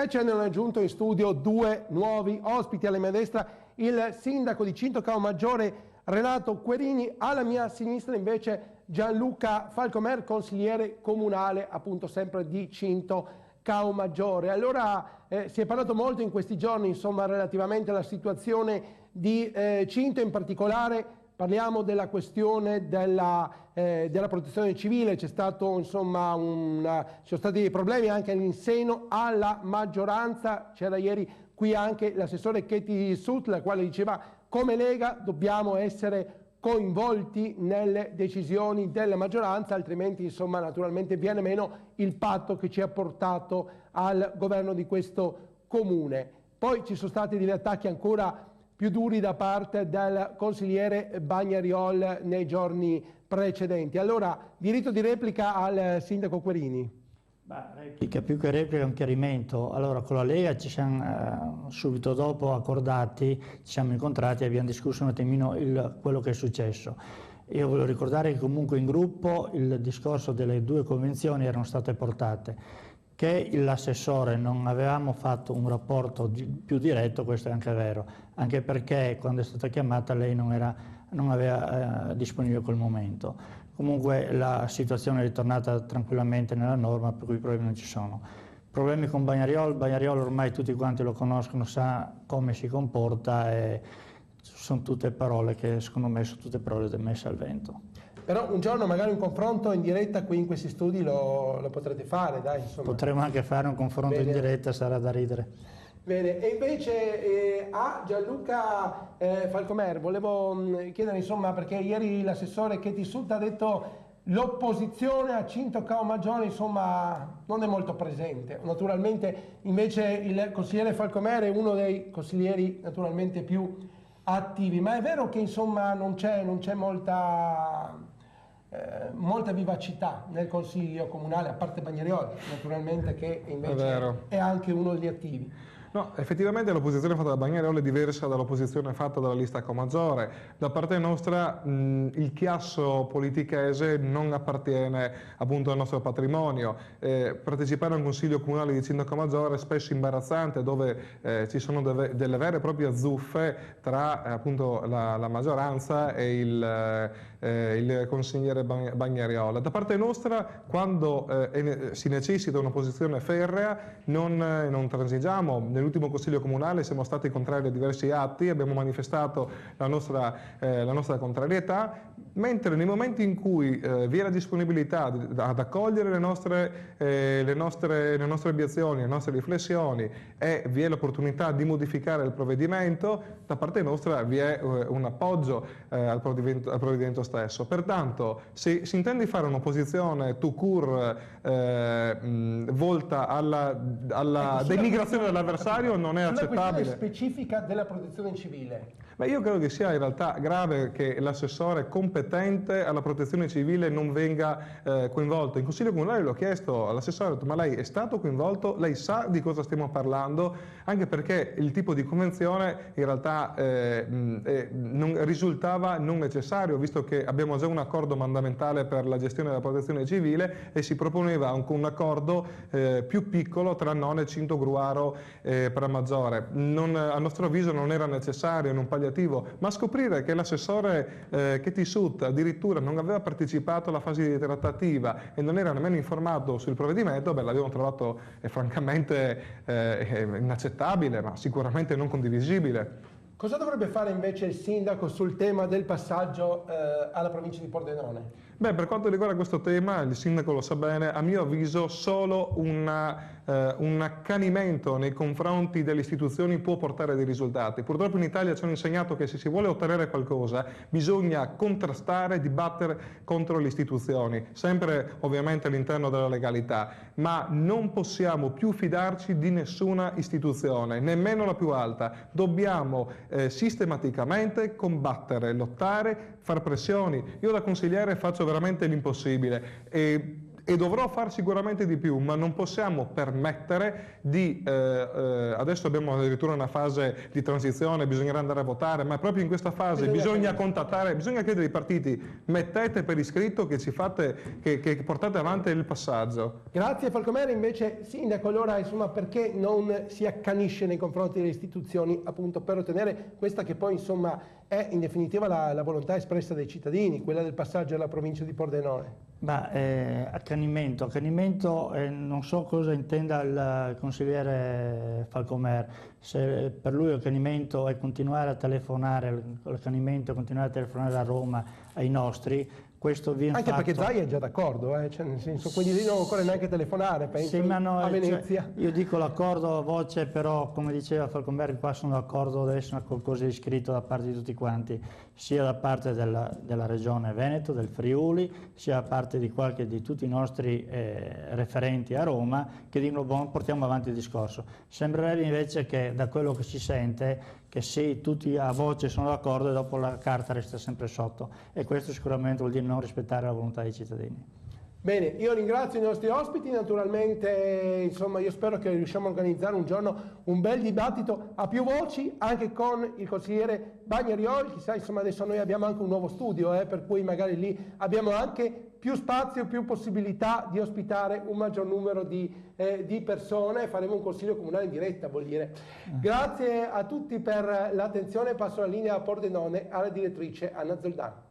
E ce ne hanno aggiunto in studio due nuovi ospiti. Alla mia destra il sindaco di Cinto Caomaggiore Renato Querini, alla mia sinistra invece Gianluca Falcomer, consigliere comunale appunto sempre di Cinto Caomaggiore. Allora si è parlato molto in questi giorni insomma relativamente alla situazione di Cinto, in particolare parliamo della questione della protezione civile. C'è stato insomma ci sono stati dei problemi anche in seno alla maggioranza. C'era ieri qui anche l'assessore Katie Sut, la quale diceva: come Lega dobbiamo essere coinvolti nelle decisioni della maggioranza, altrimenti insomma naturalmente viene meno il patto che ci ha portato al governo di questo comune. Poi ci sono stati degli attacchi ancora più duri da parte del consigliere Bagnariol nei giorni precedenti. Allora, diritto di replica al sindaco Querini. Replica, più che replica, un chiarimento. Allora, con la Lega ci siamo subito dopo accordati, ci siamo incontrati e abbiamo discusso un attimino quello che è successo. Io voglio ricordare che comunque in gruppo il discorso delle due convenzioni erano state portate. Che l'assessore non avevamo fatto un rapporto più diretto, questo è anche vero, anche perché quando è stata chiamata lei non aveva disponibile quel momento. Comunque la situazione è ritornata tranquillamente nella norma, per cui i problemi non ci sono. Problemi con Bagnariol ormai tutti quanti lo conoscono, sa come si comporta e sono tutte parole che secondo me sono tutte parole messe al vento. Però un giorno magari un confronto in diretta qui in questi studi lo potrete fare, dai, insomma. Potremmo anche fare un confronto in diretta, sarà da ridere. Bene, e invece a Gianluca Falcomer volevo chiedere, insomma, perché ieri l'assessore Katie Sut ha detto l'opposizione a Cinto Caomaggiore insomma non è molto presente. Naturalmente invece il consigliere Falcomer è uno dei consiglieri naturalmente più attivi, ma è vero che insomma non c'è molta vivacità nel consiglio comunale, a parte Bagnariol naturalmente, che invece è anche uno degli attivi. No, effettivamente l'opposizione fatta da Bagnariol è diversa dall'opposizione fatta dalla lista Caomaggiore. Da parte nostra il chiasso politichese non appartiene appunto al nostro patrimonio. Partecipare a un consiglio comunale di Cinto Caomaggiore è spesso imbarazzante, dove ci sono delle vere e proprie zuffe tra appunto la maggioranza e il consigliere Bagnariol. Da parte nostra, quando si necessita una posizione ferrea, non transigiamo. Nell'ultimo Consiglio Comunale siamo stati contrari a diversi atti, abbiamo manifestato la nostra contrarietà, mentre nei momenti in cui vi è la disponibilità ad accogliere le nostre obiezioni, le nostre riflessioni e vi è l'opportunità di modificare il provvedimento, da parte nostra vi è un appoggio al provvedimento stesso. Pertanto, se si intende fare un'opposizione tout court volta alla denigrazione dell'avversario, non è accettabile. Sulla questione specifica della protezione civile. Beh, io credo che sia in realtà grave che l'assessore competente alla protezione civile non venga coinvolto. In Consiglio Comunale l'ho chiesto all'assessore, ho detto: ma lei è stato coinvolto? Lei sa di cosa stiamo parlando? Anche perché il tipo di convenzione in realtà risultava non necessario, visto che abbiamo già un accordo mandamentale per la gestione della protezione civile e si proponeva un accordo più piccolo tra None e Cinto Gruaro per Maggiore. A nostro avviso non era necessario in un palliativo, ma scoprire che l'assessore Katie Sut addirittura non aveva partecipato alla fase di trattativa e non era nemmeno informato sul provvedimento, l'abbiamo trovato francamente inaccettabile, ma sicuramente non condivisibile. Cosa dovrebbe fare invece il sindaco sul tema del passaggio alla provincia di Pordenone? Beh, per quanto riguarda questo tema, il sindaco lo sa bene, a mio avviso solo un accanimento nei confronti delle istituzioni può portare dei risultati. Purtroppo in Italia ci hanno insegnato che se si vuole ottenere qualcosa bisogna contrastare, dibattere contro le istituzioni, sempre ovviamente all'interno della legalità, ma non possiamo più fidarci di nessuna istituzione, nemmeno la più alta. Dobbiamo sistematicamente combattere, lottare, far pressioni. Io da consigliere faccio veramente l'impossibile e e dovrò fare sicuramente di più, ma non possiamo permettere di, adesso abbiamo addirittura una fase di transizione, bisognerà andare a votare, ma proprio in questa fase bisogna contattare, bisogna chiedere ai partiti, mettete per iscritto che ci fate, che portate avanti il passaggio. Grazie Falcomer. Invece sindaco, allora insomma perché non si accanisce nei confronti delle istituzioni appunto per ottenere questa che poi insomma è in definitiva la volontà espressa dai cittadini, quella del passaggio alla provincia di Pordenone? Accanimento, non so cosa intenda il consigliere Falcomer, se per lui accanimento è continuare a telefonare, l'accanimento è continuare a telefonare a Roma ai nostri. Questo viene anche fatto... perché Zai è già d'accordo, cioè nel senso, quindi lì non occorre neanche telefonare, penso, sì, a Venezia. Cioè, io dico l'accordo a voce, però come diceva Falconberg, qua sono d'accordo, deve essere qualcosa di scritto da parte di tutti quanti, sia da parte della regione Veneto, del Friuli, sia da parte di tutti i nostri referenti a Roma, che dicono buon, portiamo avanti il discorso. Sembrerebbe invece che da quello che si sente che sì, tutti a voce sono d'accordo e dopo la carta resta sempre sotto, e questo sicuramente vuol dire non rispettare la volontà dei cittadini. Bene, io ringrazio i nostri ospiti, naturalmente insomma io spero che riusciamo a organizzare un giorno un bel dibattito a più voci anche con il consigliere Bagnarioli, chissà insomma adesso noi abbiamo anche un nuovo studio per cui magari lì abbiamo anche più spazio, più possibilità di ospitare un maggior numero di persone, faremo un consiglio comunale in diretta, vuol dire. Grazie a tutti per l'attenzione, passo la linea a Pordenone alla direttrice Anna Zoldana.